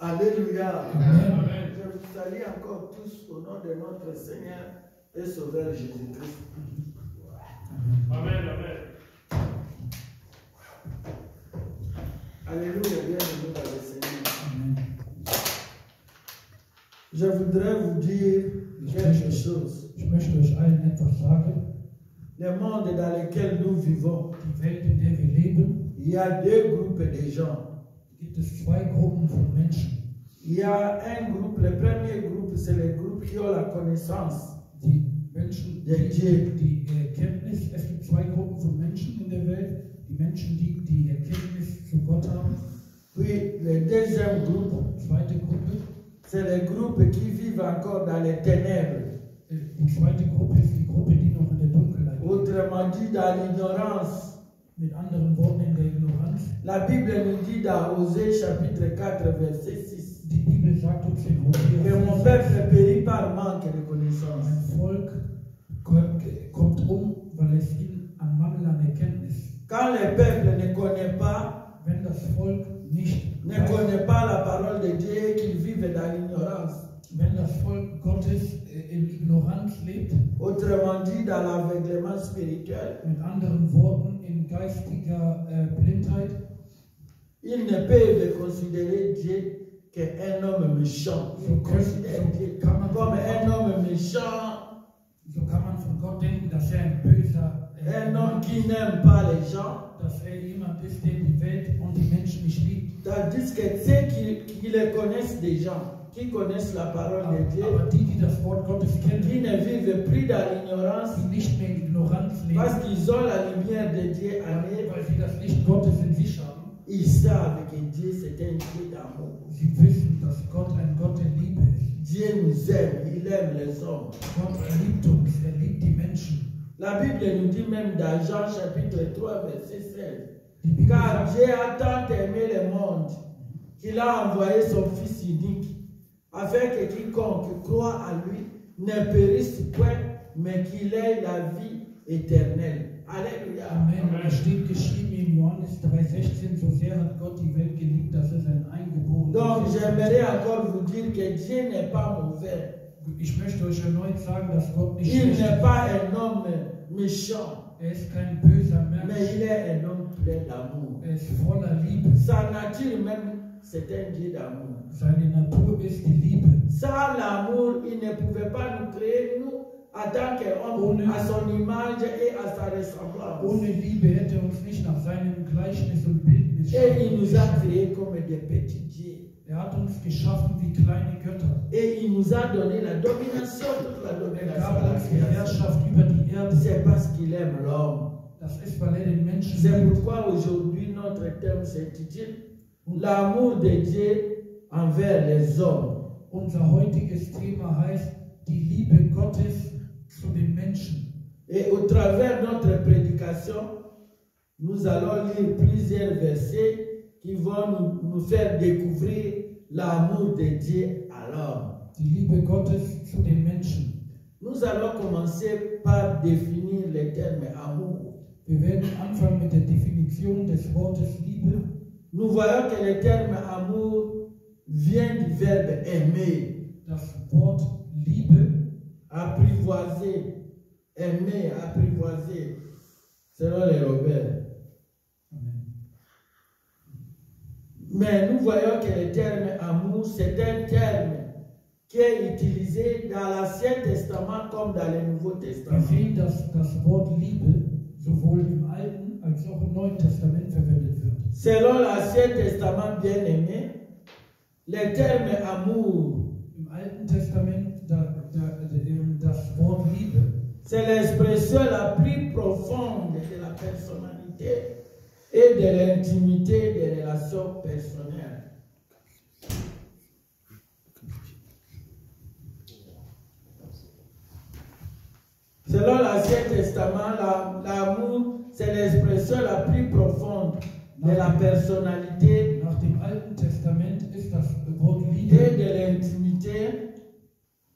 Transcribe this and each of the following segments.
Alléluia. Amen. Je vous salue encore tous au nom de notre Seigneur et Sauveur Jésus-Christ. Amen. Amen. Alléluia, bienvenue dans le Seigneur. Je voudrais vous dire quelque chose. Ich möchte euch allen etwas sagen. Le monde dans lequel nous vivons, Die Welt, in der wir leben, il y a deux groupes de gens. gibt es zwei Gruppen von Menschen. Il y a un groupe, le premier groupe, c'est le groupe qui ont la connaissance. Die Menschen, Der Dieu. die Erkenntnis, es gibt zwei Gruppen von Menschen in der Welt. Die Menschen, die die Erkenntnis zu Gott haben. Puis le deuxième groupe, Zweite Gruppe, c'est le groupe qui vivent encore dans les ténèbres. die zweite Gruppe ist die Gruppe, die noch in der Dunkelheit lebt. Autrement dit, dans l'ignorance. Mit anderen Worten, in der Ignoranz. La Bible nous dit dans Osée chapitre 4, verset 6, Die Bibel sagt uns in que Hosea mon 4, peuple périt par manque de connaissance. ein Volk kommt weil es an Mangel an Erkenntnis. Quand le peuple ne connaît pas, Wenn das Volk nicht ne connaît pas la parole de Dieu et qu'il vive dans l'ignorance, wenn das Volk Gottes in Ignoranz lebt, autrement dit dans l'aveuglement spirituel, mit anderen Worten in geistiger Blindheit, ils ne peuvent considérer Dieu qu'un homme méchant. Ils considèrent Dieu comme un homme méchant, so kann man von Gott denken, dass ein böser, un homme qui n'aime pas les gens, dass jemand ist, der die Welt und die Menschen nicht liebt. tandis que ceux qui le connaissent déjà, qui connaissent la parole de Dieu, Aber die das Wort Gottes qui kennen, ne vivent plus dans l'ignorance, die nicht mehr in Ignoranz parce leben, qu'ils ont la lumière de Dieu en eux, weil sie das Licht Gottes in sich haben. ils savent que Dieu c'est un Dieu d'amour. Sie wissen, dass Gott ein Gott der Liebe ist. Dieu nous aime, il aime les hommes. Gott liebt uns, liebt die Menschen. La Bible nous dit même dans Jean chapitre 3, verset 16, Die Bibel car sagt, Dieu a tant aimé le monde qu'il a envoyé son Fils unique, afin que quiconque croit à lui ne périsse point, mais qu'il ait la vie éternelle. Alléluia. Amen. Es steht geschrieben in Johannes 3,16, so sehr hat Gott die Welt geliebt, dass es ein Eingeborenen Donc ist. j'aimerais encore vous dire que Dieu n'est pas mauvais. Ich möchte euch erneut sagen, dass Gott nicht Il schlecht n'est ist. pas un homme méchant, Ist kein böser mais Mensch. il est un homme plein d'amour. Ist voller Liebe. Sa nature même, c'est un Dieu d'amour. Seine Natur ist die Liebe. Sans l'amour, il ne pouvait pas nous créer, nous, en tant qu'homme, à son image et à sa ressemblance. Ohne Liebe hätte er uns nicht nach seinem Gleichnis und Bildnis Et il nous a geschaffen. créés comme des petits dieux. Hat uns geschaffen wie kleine Götter. Et il nous a donné la domination, toute la domination. Gab de la uns die création. Herrschaft über die Erde. C'est parce qu'il aime l'homme. Das ist, weil den Menschen C'est liebt. pourquoi aujourd'hui notre thème s'intitule L'amour de Dieu envers les hommes. Unser heutiges Thema heißt die Liebe Gottes zu den Menschen. Et au travers de notre prédication, nous allons lire plusieurs versets qui vont nous faire découvrir l'amour de Dieu à l'homme. Die Liebe Gottes zu den Menschen. Nous allons commencer par définir le terme amour. Wir werden anfangen mit der Definition des Wortes Liebe. Nous voyons que le terme amour vient du verbe aimer, Das Wort Liebe, apprivoiser, aimer, apprivoiser, selon les Robert. Mais nous voyons que le terme amour, c'est un terme qui est utilisé dans l'Ancien Testament comme dans le Nouveau wir Testament. sehen, dass das Wort Liebe sowohl im Alten als auch im Neuen Testament verwendet wird. Selon l'Ancien Testament bien-aimé, le terme amour, Im Alten Testament das Wort Liebe, c'est l'expression la plus profonde de la personnalité et de l'intimité des relations personnelles. Selon l'Ancien Testament, l'amour, c'est l'expression la plus profonde de la personnalité nach dem Alten Testament ist das Wort et Liebe, de l'intimité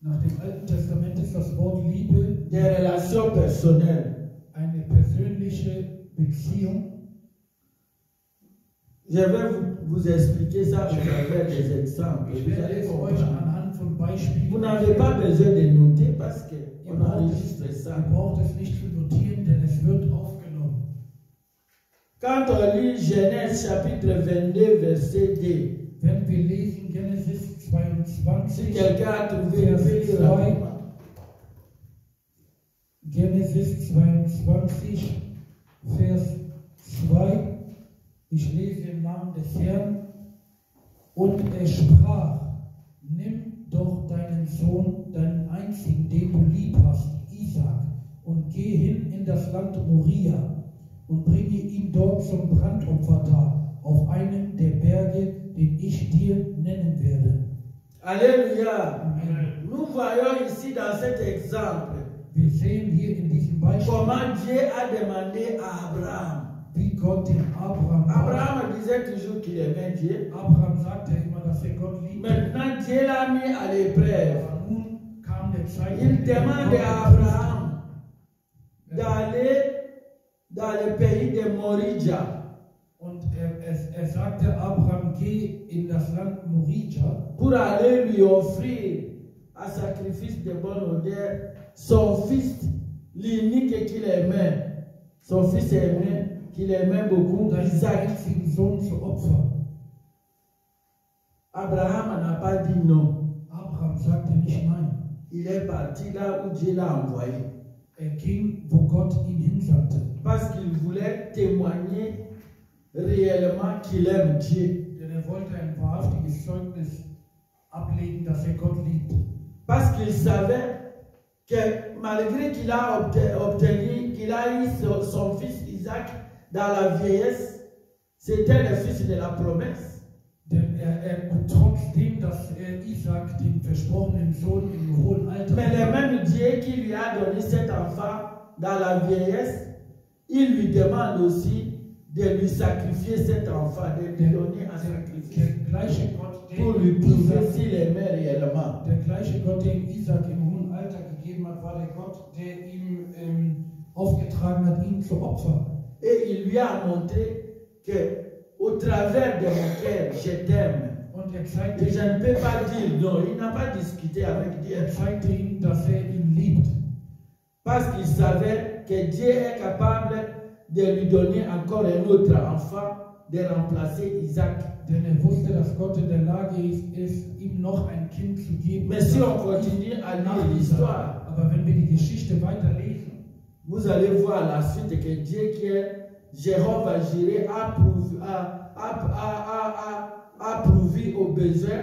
nach dem Alten Testament ist das Wort Liebe des relations personnelles. eine persönliche Beziehung. Je vais vous expliquer ça à travers des exemples. Ich Vous werde allez es euch comprendre. anhand von Beispielen Vous n'avez pas besoin de noter parce qu'on enregistre ça. Ihr braucht es nicht zu notieren, denn es wird aufgenommen. Quand on lit Genèse chapitre 22, verset 2, Wenn wir lesen Genesis si 22, quelqu'un a trouvé, il peut lire rapidement. Genesis 22, Vers 2, ich lese im Namen des Herrn, und er sprach, nimm doch deinen Sohn, deinen einzigen, den du lieb hast, Isaac, und geh hin in das Land Moria und bringe ihn dort zum Brandopfer dar, auf einem der Berge, den ich dir nennen werde. Alléluia. Amen. Nous voyons ici dans cet exemple Wir sehen hier in diesem Beispiel, comment Dieu a demandé à Abraham. wie Gott den Abraham bat. Abraham disait toujours qu'il aimait Dieu. Abraham sagte immer, dass er Gott liebt. Maintenant, Dieu l'a mis à l'épreuve. Aber nun kam der Zeitpunkt, Il demande à Abraham d'aller dans le pays de Morija. und er sagte Abraham, geh in das Land Morija, Pour aller lui offrir un sacrifice de bonne odeur son fils, l'unique qu'il aimait, son fils aimé, qu'il aimait beaucoup, um seinen Isaac. einzigen Sohn zu opfern. Abraham n'a pas dit non. Abraham sagte nicht nein. Il est parti là où Dieu l'a envoyé. Er ging, wo Gott ihn hinsandte. Parce qu'il voulait témoigner réellement qu'il aime Dieu. Denn er wollte ein wahrhaftiges Zeugnis ablegen, dass er Gott liebt. Parce qu'il savait que malgré qu'il a obtenu, qu'il a eu son fils Isaac dans la vieillesse, c'était le fils de la promesse. Denn trotzdem, dass er Isaac, den versprochenen Sohn, im hohen Alter Mais le même Dieu qui lui a donné cet enfant dans la vieillesse, il lui demande aussi de lui sacrifier cet enfant, de lui donner un sacrifice der gleiche Gott, der pour lui prouver Isaac, s'il aimait réellement. der gleiche Gott, der ihm Isaac im hohen Alter gegeben hat, war der Gott, der ihm aufgetragen hat, ihn zu opfern. Et il lui a montré que au travers de mon cœur, je t'aime. Und er Et zeigte, je ne peux pas dire non. Il n'a pas discuté avec Dieu. er zeigte ihm, dass er ihn liebt. Parce qu'il savait que Dieu est capable de lui donner encore un autre enfant, de remplacer Isaac. Denn er wusste, dass Gott in der Lage ist, ihm noch ein Kind zu geben. Mais si on continue à lire l'histoire, Aber wenn wir die Geschichte weiterlesen, vous allez voir la suite que Dieu qui est Jéhovah Jireh a prouvé aux besoins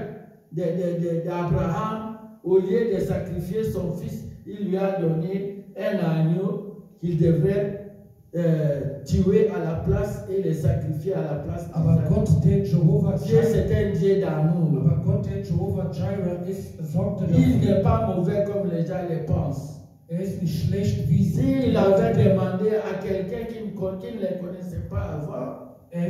d'Abraham. Au lieu de sacrifier son fils, il lui a donné un agneau qu'il devrait tuer à la place et le sacrifier à la place. aber Gott, der Jehovah Dieu, Jireh, c'est un Dieu d'amour. aber Gott, der Jehovah Jireh ist, sorgte Il dafür. n'est pas mauvais comme les gens le pensent. Er ist nicht schlecht, wie sie. S'il avait demandé à quelqu'un qui ne le connaissait pas avant, Er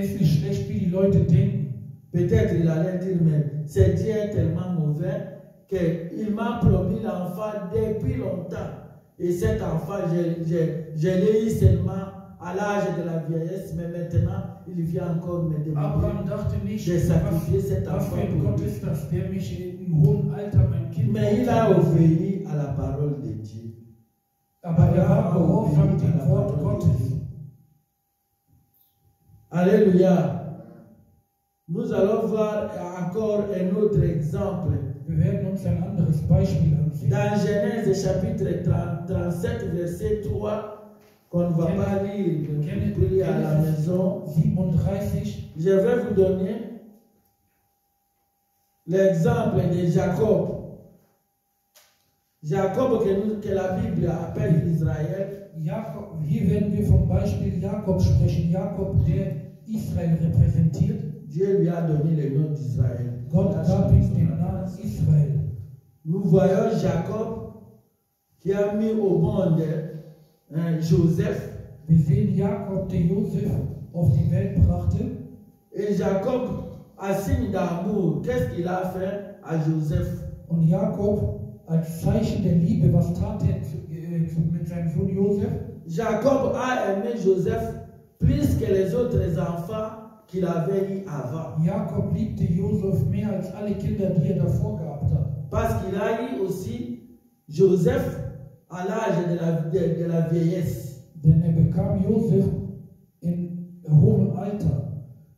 ist nicht schlecht, wie die Leute denken. peut-être il allait dire, mais ce Dieu est tellement mauvais qu'il m'a promis l'enfant depuis longtemps. Et cet enfant, je l'ai eu seulement à l'âge de la vieillesse, mais maintenant, il vient encore me Abraham demander dachte nicht, de sacrifier cet was enfant für ein pour Gott lui. ist das, der mich im hohen Alter mein Kind Mais il a obéi à la parole de Dieu. Aber er war gehorsam dem Wort Gottes. Alléluia. Nous allons voir encore un autre exemple. Wir werden uns ein anderes Beispiel ansehen. Dans Genèse chapitre 37, verset 3, qu'on ne va pas lire, mais vous lire à la maison. 37, Je vais vous donner l'exemple de Jacob. Jacob que la Bible appelle Israël. Jakob, hier werden wir vom Beispiel Jakob sprechen. Jakob, der Israel repräsentiert. Dieu lui a donné le nom d'Israël. Gott gab ihm den Namen Israel. Nous voyons Jacob qui a mis au monde Joseph. Wir sehen Jakob, der Josef auf die Welt brachte. Et Jacob, à signe d'amour, qu'est-ce qu'il a fait à Joseph? Und Jakob, als Zeichen der Liebe, was tat er mit seinem Sohn Josef? Jacob a aimé Joseph plus que les autres enfants qu'il avait eu avant. Jakob liebte Josef mehr als alle Kinder, die davor gehabt hat. Parce qu'il a eu aussi Joseph à l'âge de la vieillesse. Denn bekam Josef in hohem Alter.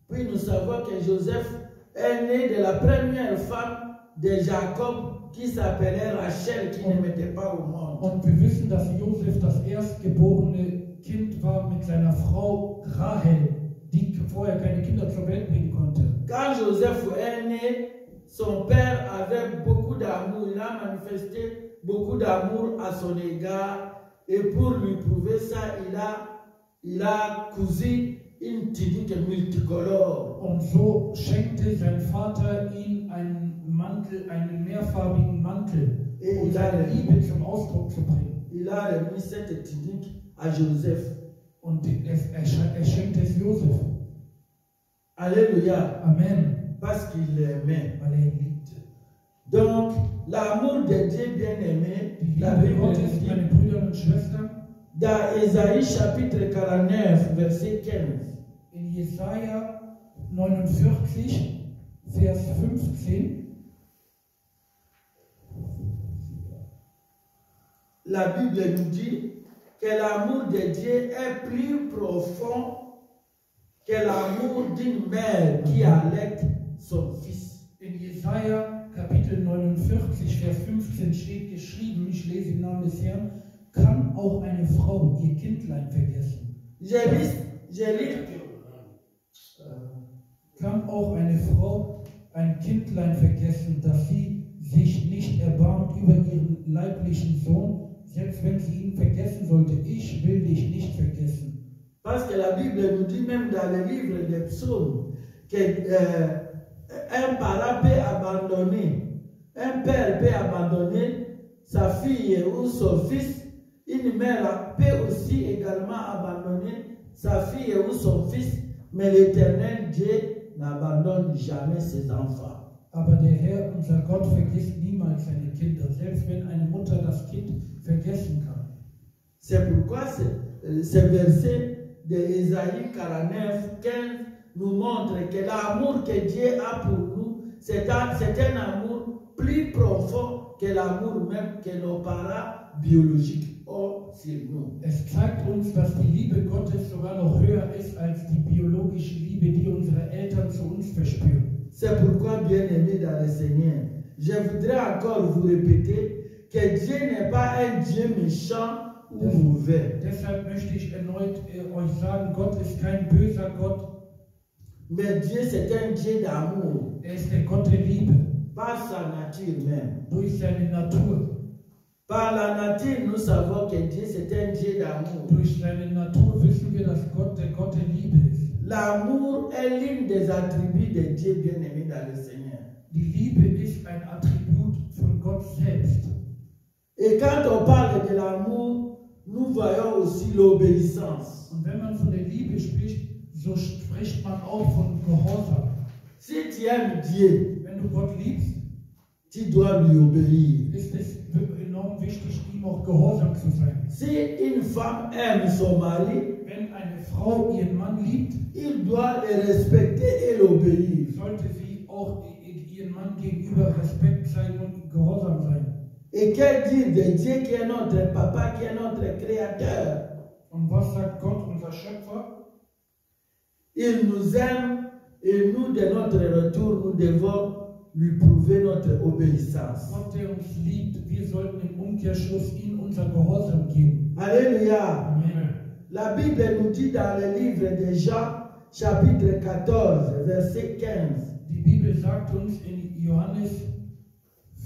Puis nous savons que Joseph est né de la première femme de Jacob qui s'appelait Rachel, qui ne mettait pas au monde. Und wir wissen, dass Josef das erstgeborene Kind war mit seiner Frau Rahel, die vorher keine Kinder zur Welt bringen konnte. Quand Joseph est né, son père avait beaucoup d'amour. Il a manifesté beaucoup d'amour à son égard. Et pour lui prouver ça, il a cousu une tunique multicolore. Und so schenkte sein Vater ihm einen Mantel, einen mehrfarbigen Mantel, um seine Liebe zum Ausdruck zu bringen. Il a remis cette tunique à Joseph. Und er schenkte es Josef. Alléluia. Amen. Parce qu'il l'aimait. Weil er ihn liebte. Donc, l'amour de Dieu bien-aimé, la Liebe Bible Gottes, dit, meine Brüder und Schwestern, dans Ésaïe chapitre 49, verset 15, in Jesaja 49, Vers 15, la Bible nous dit que l'amour de Dieu est plus profond que l'amour d'une mère qui allaite son fils. in Jesaja Kapitel 49, Vers 15 steht geschrieben, ich lese im Namen des Herrn, kann auch eine Frau ihr Kindlein vergessen? Kann auch eine Frau ein Kindlein vergessen, dass sie sich nicht erbarmt über ihren leiblichen Sohn, selbst wenn sie ihn vergessen sollte? Ich will dich nicht vergessen. Parce que la Bible nous dit même dans le livre des psaumes qu'un parent peut abandonner, un père peut abandonner sa fille ou son fils, une mère peut aussi également abandonner sa fille ou son fils, mais l'Éternel Dieu n'abandonne jamais ses enfants. Aber der Herr, unser Gott, vergisst niemals seine Kinder, selbst wenn eine Mutter das Kind vergessen kann. C'est pourquoi ce verset de Ésaïe 49, 15 nous montre que l'amour que Dieu a pour nous, c'est un amour plus profond que l'amour même que nos parents biologiques ont sur nous. Es zeigt uns, dass die Liebe Gottes sogar noch höher ist als die biologische Liebe, die unsere Eltern zu uns verspüren. C'est pourquoi, bien-aimés dans le Seigneur, je voudrais encore vous répéter que Dieu n'est pas un Dieu méchant ou mauvais. Deshalb möchte ich erneut euch sagen, Gott ist kein böser Gott. Mais Dieu, c'est un Dieu d'amour. Er ist der Gott der Liebe. Par sa nature même. Durch seine Natur. Par la nature, nous savons que Dieu, c'est un Dieu d'amour. Durch seine Natur wissen wir, dass Gott der Gott der Liebe ist. L'amour est l'une des attributs de Dieu bien-aimé dans le Seigneur. Die Liebe ist ein Attribut von Gott selbst. Et quand on parle de l'amour, nous voyons aussi l'obéissance. Und wenn man von der Liebe spricht, so spricht man auch von Gehorsam. Si tu aimes Dieu, Wenn du Gott liebst, tu dois lui obéir. ist es enorm wichtig, ihm auch gehorsam zu sein. Si une femme aime son mari, Wenn eine Frau ihren Mann liebt, il doit le respecter et l'obéir. sollte sie auch ihren Mann gegenüber Respekt zeigen und gehorsam sein. Et que dire de Dieu qui est notre papa, qui est notre créateur? Und was sagt Gott, unser Schöpfer? Il nous aime et nous, de notre retour, nous devons lui prouver notre obéissance. Gott, der uns liebt, wir sollten im Umkehrschluss ihm unser Gehorsam geben. Alléluia. Amen. La Bible nous dit dans le livre de Jean, chapitre 14, verset 15, Die Bibel sagt uns in Johannes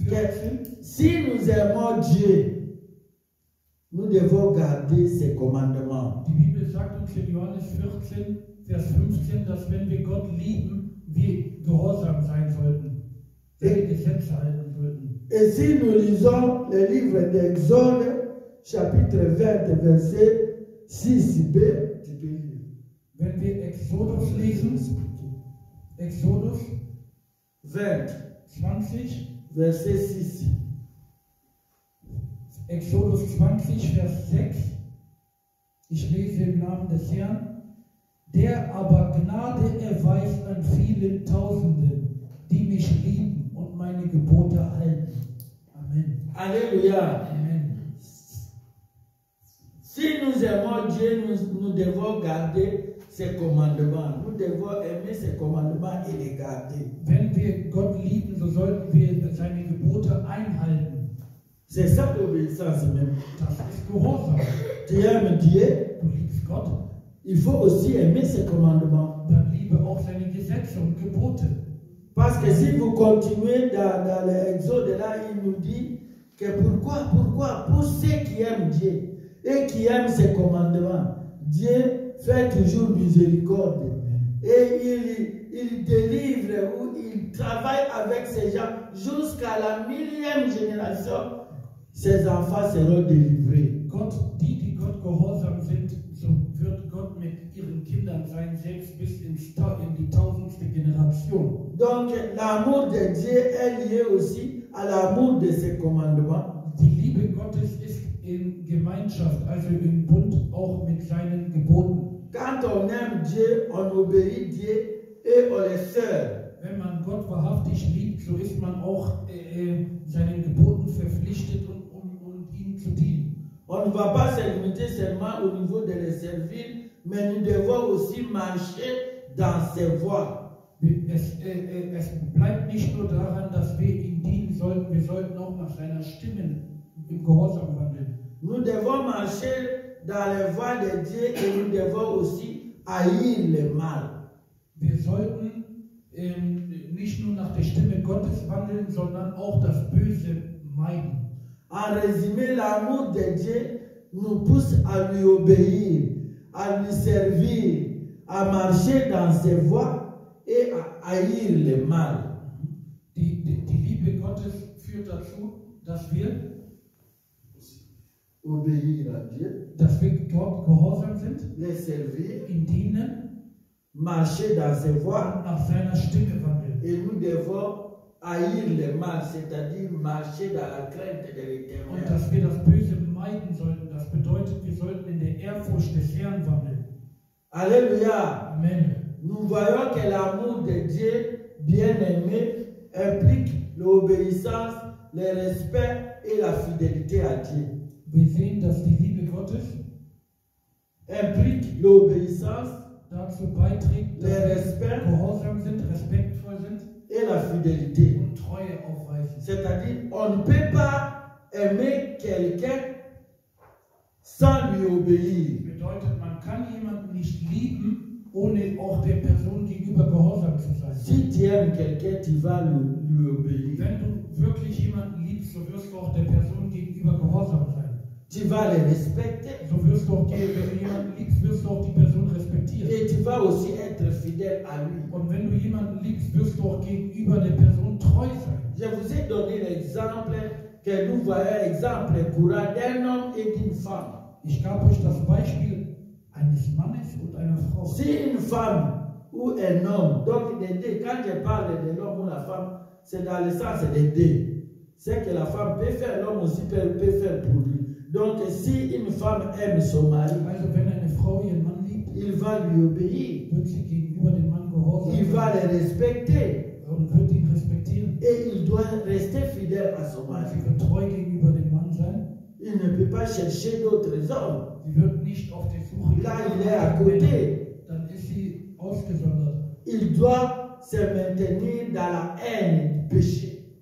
14, que si nous aimons Dieu, nous devons garder ses commandements. die Bibel sagt uns in Johannes 14, Vers 15, dass wenn wir Gott lieben, wir gehorsam sein sollten, die Gesetze halten sollten. Et si nous lisons le livre d'Exode, chapitre 20, verset 6b, tu peux lire. Wenn wir Exodus lesen, Exodus 20, 20, verset 6. Exodus 20, Vers 6, ich lese im Namen des Herrn. Der aber Gnade erweist an vielen Tausenden, die mich lieben und meine Gebote halten. Amen. Alléluia. Amen. Si nous aimons Dieu, nous devons garder ses commandements. Nous devons aimer ses commandements et les garder. Wenn wir Gott lieben, so sollten wir seine Gebote einhalten. C'est ça l'obéissance même. Das ist Gehorsam. Tu aimes Dieu, Du liebst Gott, il faut aussi aimer ses commandements. dann liebe auch seine Gesetze und Gebote. Parce que si vous continuez dans l'Exode, là, il nous dit que pourquoi, pour ceux qui aiment Dieu et qui aiment ses commandements, Dieu fait toujours miséricorde. Et il délivre ou il travaille avec ces gens jusqu'à la 1000e génération. Ses enfants seront délivrés. Gott, die Gott gehorsam sind, so wird Gott mit ihren Kindern sein, selbst bis in die 1000. Generation. Donc l'amour de Dieu est lié aussi à l'amour de ses commandements. Die Liebe Gottes ist in Gemeinschaft, also im Bund auch mit seinen Geboten. Quand on aime Dieu, on obéit Dieu et on les sert. Wenn man Gott wahrhaftig liebt, so ist man auch seinen Geboten verpflichtet, um ihm zu dienen. On ne va pas se limiter seulement au niveau de les servir, mais nous devons aussi marcher dans ses voies. Es bleibt nicht nur daran, dass wir ihm dienen sollten, wir sollten auch nach seiner Stimme im Gehorsam wandeln. Nous devons marcher dans les voies de Dieu et nous devons aussi haïr le mal. Wir sollten nicht nur nach der Stimme Gottes wandeln, sondern auch das Böse meiden. En résumé, l'amour de Dieu nous pousse à lui obéir, à lui servir, à marcher dans ses voies et à haïr le mal. Die Liebe Gottes führt dazu, dass wir Obéir à Dieu, Gott gehorsam sind, les servir, ihm dienen marcher dans ses und voies nach seiner Stimme wandeln. et nous devons haïr le mal, c'est-à-dire marcher dans la crainte de Und l'Éternel. dass wir das Böse meiden sollten, das bedeutet, wir sollten in der Ehrfurcht des Herrn wandeln. Alléluia. Amen. Nous voyons que l'amour de Dieu bien-aimé implique l'obéissance, le respect et la fidélité à Dieu. Wir sehen, dass die Liebe Gottes Implique l'obéissance dazu beiträgt, dass Le wir respect. gehorsam sind, respektvoll sind et la fidélité. und Treue aufweisen. C'est-à-dire, on ne peut pas aimer quelqu'un sans lui obéir. Bedeutet, man kann jemanden nicht lieben, ohne auch der Person gegenüber gehorsam zu sein. Si tu aimes quelqu'un, tu vas lui obéir. Wenn du wirklich jemanden liebst, so wirst du auch der Person gegenüber gehorsam sein. Tu vas le respecter So wirst du auch, wenn du jemanden liebst, wirst du auch die Person respektieren. et tu vas aussi être fidèle à lui. Und wenn du jemanden liebst, wirst du auch gegenüber der Person treu sein. Je vous ai donné l'exemple que nous voyons, exemple courant d'un homme et d'une femme. Ich gab euch das Beispiel eines Mannes und einer Frau. Si une femme ou un homme, donc des deux, quand je parle de l'homme ou la femme, c'est dans le sens des deux. C'est que la femme peut faire, l'homme aussi peut faire pour lui. Donc si une femme aime son mari, Also wenn eine Frau ihren Mann liebt, il va lui obéir, wird sie gegenüber dem Mann gehorsam il va sein le respecter und wird ihn respektieren. et il doit rester fidèle à son Und mari. sie wird treu gegenüber dem Mann sein. Il ne peut pas chercher d'autres hommes. Sie wird nicht auf der Suche Là, nach il est à anderen Männern. côté. Dann ist sie ausgesondert. Il doit se maintenir dans la haine du péché.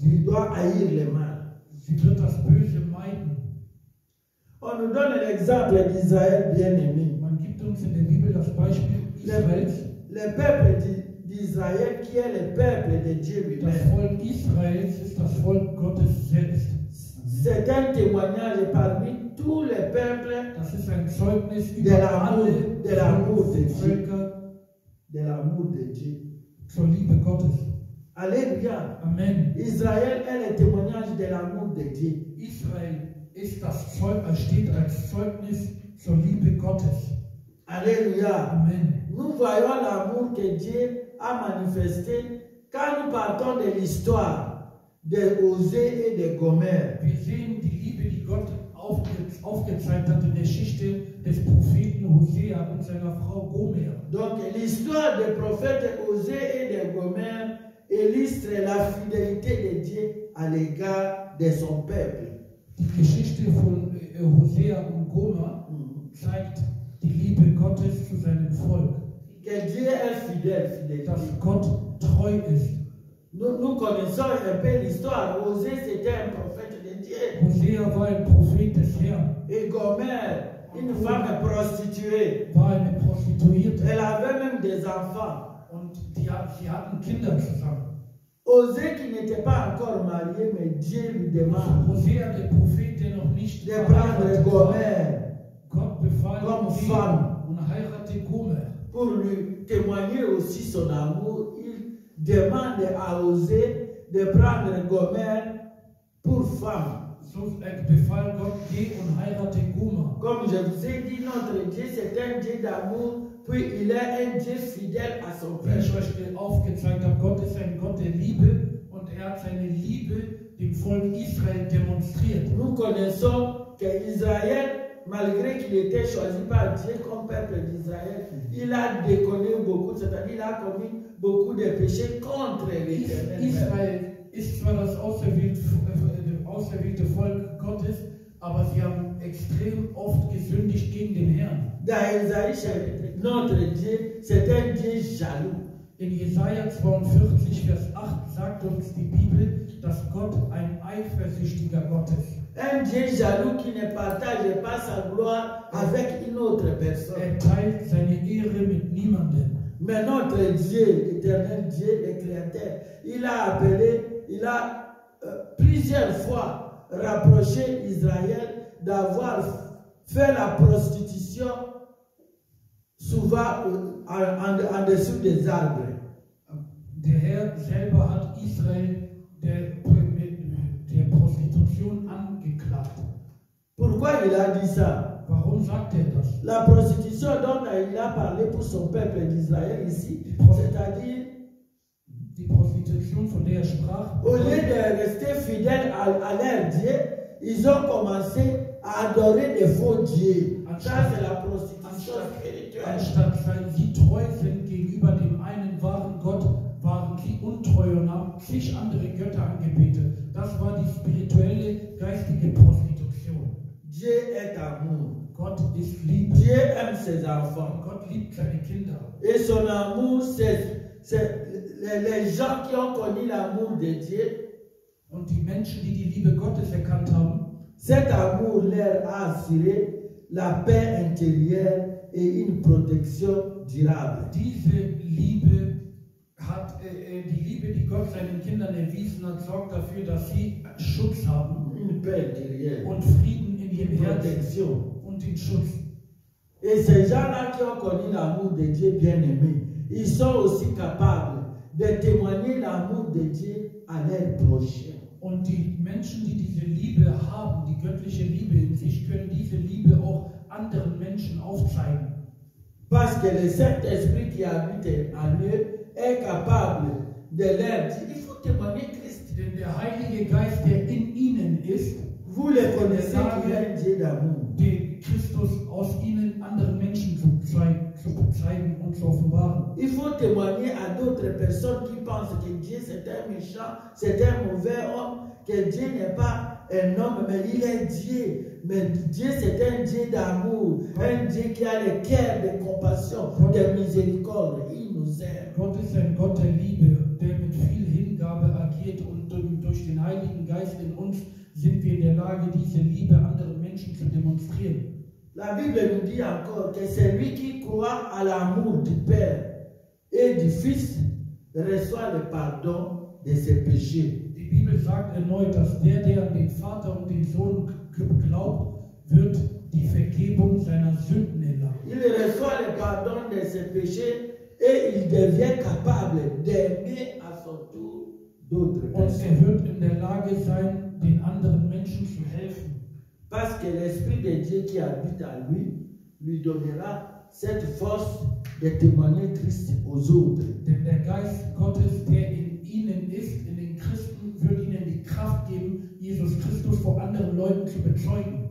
Il doit haïr le mal. Sie wird das Böse meiden. On nous donne l'exemple d'Israël bien-aimé. Man gibt uns in der Bibel das Beispiel Israels. Le peuple d'Israël qui est le peuple de Dieu Das lui-même. Volk Israels ist das Volk Gottes selbst. C'est un témoignage parmi tous les peuples Das ist ein Zeugnis De über l'amour, alle de l'amour de Dieu. Völker de l'amour de Dieu. zur Liebe Gottes. Alléluia. Amen. Israël est le témoignage de l'amour de Dieu. Israel ist steht als Zeugnis zur Liebe Gottes. Alléluia. Amen. Nous voyons l'amour que Dieu a manifesté quand nous partons de l'histoire de Osée et de Gomère. Wir sehen die Liebe, die Gott aufgezeigt hat in der Geschichte des Propheten Hosea und seiner Frau Gomer. Donc l'histoire des prophètes Osée et de Gomer illustre la fidélité de Dieu à l'égard de son peuple. Die Geschichte von Hosea und Gomer zeigt die Liebe Gottes zu seinem Volk. Que Dieu est fidèle. Dass Gott treu ist. Nous connaissons un peu l'histoire. Osée, c'était un prophète de Dieu. Hosea war ein Prophet des Herrn. Et Gomer, une femme prostituée. War eine Prostituierte. Elle avait même des enfants. Und sie hatten Kinder zusammen. Osée qui n'était pas encore marié, mais Dieu lui demande Hosea, der Prophet, der noch nicht de prendre Gomer Gott befahl comme femme. und heiratete Gomer. Pour lui témoigner aussi son amour, il demande à Osée de prendre Gomer pour femme. So befahl Gott, geh und heirate Gomer. Comme je vous ai dit, notre Dieu, c'est un Dieu d'amour, puis il est un Dieu fidèle à son Wie ich peuple. euch aufgezeigt habe, Gott ist ein Gott der Liebe und er hat seine Liebe dem Volk Israel demonstriert. Nous connaissons qu'Israël, malgré qu'il était choisi par Dieu comme peuple d'Israël, il a déconné beaucoup, c'est-à-dire il a commis beaucoup de péchés contre l'Éternel. Israel ist zwar das auserwählte Volk Gottes, aber sie haben extrem oft gesündigt gegen den Herrn. Dans Isaïe, notre Dieu, c'est un Dieu jaloux. In Jesaja 42, Vers 8 sagt uns die Bibel, dass Gott ein eifersüchtiger Gott ist. Un Dieu jaloux qui ne partage pas sa gloire avec une autre personne. Er teilt seine Ehre mit niemandem. Mais notre Dieu, l'éternel Dieu, le Créateur, il a appelé, il a plusieurs fois rapproché Israël d'avoir fait la prostitution souvent en dessous des arbres. Der Herr selber hat Israel der Prostitution angeklagt. Pourquoi il a dit ça? Warum sagt er das? La prostitution dont il a parlé pour son peuple d'Israël ici, c'est-à-dire die Prostitution, von der er sprach, au lieu de rester fidèles à leur Dieu, ils ont commencé à adorer des faux dieux. Ça, c'est la prostitution spirituelle. Anstatt sie treu sind gegenüber dem einen wahren Gott, waren sie untreu und haben zig andere Götter angebetet. Das war die spirituelle, geistige Prostitution. Dieu est amour. Gott ist Liebe. Dieu aime ses enfants. Gott liebt seine Kinder. Et son amour, c'est les gens qui ont connu l'amour de Dieu. Und die Menschen, die die Liebe Gottes erkannt haben, cet amour leur a assuré la paix intérieure et une protection durable. Diese Liebe hat, die Liebe, die Gott seinen Kindern erwiesen hat, sorgt dafür, dass sie Schutz haben. Une paix intérieure. Und Frieden in ihrem Herzen Protection. und den Schutz. Et ces gens-là qui ont connu l'amour de Dieu bien-aimé, ils sont aussi capables de témoigner l'amour de Dieu à leurs prochains. Und die Menschen, die diese Liebe haben, die göttliche Liebe in sich, können diese Liebe auch anderen Menschen aufzeigen. Parce que le Saint-Esprit qui habite en eux est capable de leur dire, il faut témoigner Christ. Denn der Heilige Geist, der in ihnen ist, Vous le connaissez qu'il est un Dieu d'amour. den Christus aus ihnen anderen Menschen zu zeigen und zu offenbaren. Il faut témoigner à d'autres personnes qui pensent que Dieu c'est un méchant, c'est un mauvais homme, que Dieu n'est pas un homme, mais il est Dieu. Mais Dieu c'est un Dieu d'amour, un Dieu qui a le cœur de compassion, de miséricorde. Il nous aime. Gott ist ein Gott der Liebe, der mit viel Hingabe agiert und durch den Heiligen Geist in uns sind wir in der Lage, diese Liebe anderen Menschen zu demonstrieren. La Bible nous dit encore que celui qui croit à l'amour du Père et du Fils reçoit le pardon de ses péchés. Die Bibel sagt erneut, dass der an den Vater und den Sohn glaubt, wird die Vergebung seiner Sünden erlangen. Il reçoit le pardon de ses péchés et il devient capable d'aimer à son tour d'autres Und personnes. er wird in der Lage sein, den anderen Menschen zu helfen. Parce que l'Esprit de Dieu qui habite en lui, lui donnera cette force de témoigner Christ aux autres. Denn der Geist Gottes, der in ihnen ist, in den Christen, wird ihnen die Kraft geben, Jesus Christus vor anderen Leuten zu bezeugen.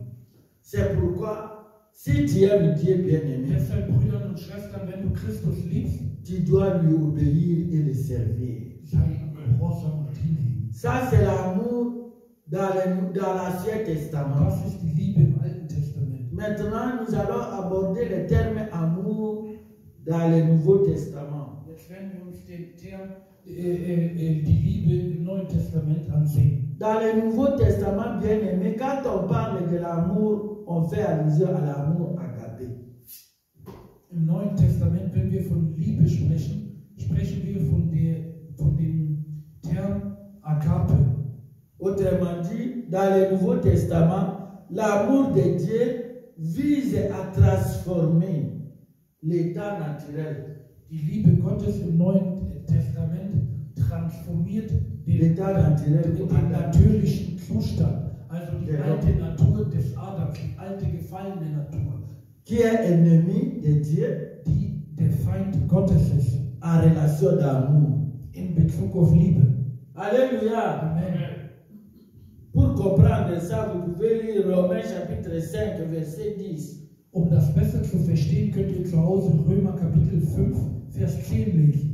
C'est pourquoi, si tu aimes Dieu bien-aimé, Deshalb, Brüder und Schwestern, wenn du Christus liebst, tu dois lui obéir et le servir. sei ihm gehorsam und hinheben. Ça, c'est l'amour dans l'Ancien Testament. Das ist die Liebe im Alten Testament. Maintenant, nous allons aborder le terme amour dans le Nouveau Testament. Jetzt werden wir uns den Term, die Liebe im Neuen Testament ansehen. Dans le Nouveau Testament, bien aimé, quand on parle de l'amour, on fait allusion à l'amour agapé. Im Neuen Testament, wenn wir von Liebe sprechen, sprechen wir von dem Term Agape. Autrement dit, dans le Nouveau Testament, l'amour de Dieu vise à transformer l'état naturel. Die Liebe Gottes im Neuen Testament transformiert den natürlichen Zustand, also die alte Natur des Adams, die alte gefallene Natur, qui est ennemi de Dieu, die der Feind Gottes ist, en relation d'amour. in Bezug auf Liebe. Alléluia. Amen. Pour comprendre ça, vous pouvez lire Romains chapitre 5, verset 10. Um das besser zu verstehen, könnt ihr zu Hause Römer Kapitel 5, Vers 10 lesen.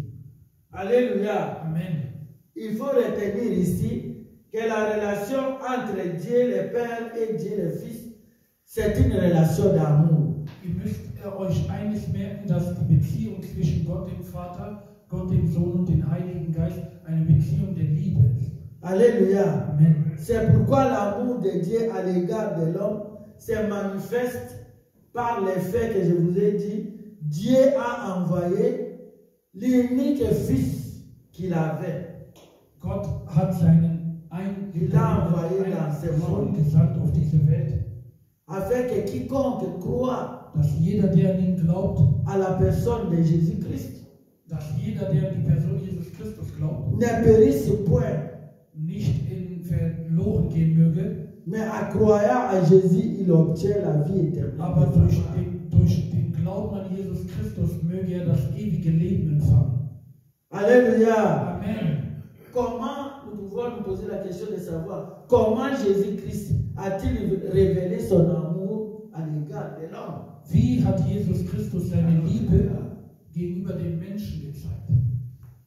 Alléluia. Amen. Il faut retenir ici que la relation entre Dieu le Père et Dieu le Fils, c'est une relation d'amour. Ihr müsst euch eines merken, dass die Beziehung zwischen Gott dem Vater, Gott dem Sohn und dem Heiligen Geist eine Beziehung der Liebe ist. Alléluia. Amen. C'est pourquoi l'amour de Dieu à l'égard de l'homme se manifeste par les faits que je vous ai dit. Dieu a envoyé l'unique Fils qu'il avait. Gott hat seinen Sohn gesandt auf diese Welt, afin que quiconque croit dass jeder, der an ihn glaubt, à la personne de Jésus-Christ, dass jeder, der an die Person Jesus Christus glaubt, ne périsse point, nicht verloren gehen möge, mais en croyant à Jésus, il obtient la vie éternelle. aber durch den Glauben an Jesus Christus möge er das ewige Leben empfangen. Alléluia. Amen. Comment nous pouvons nous poser la question de savoir comment Jésus-Christ a-t-il révélé son amour à l'égard de l'homme? Wie hat Jesus Christus seine Liebe gegenüber den Menschen gezeigt?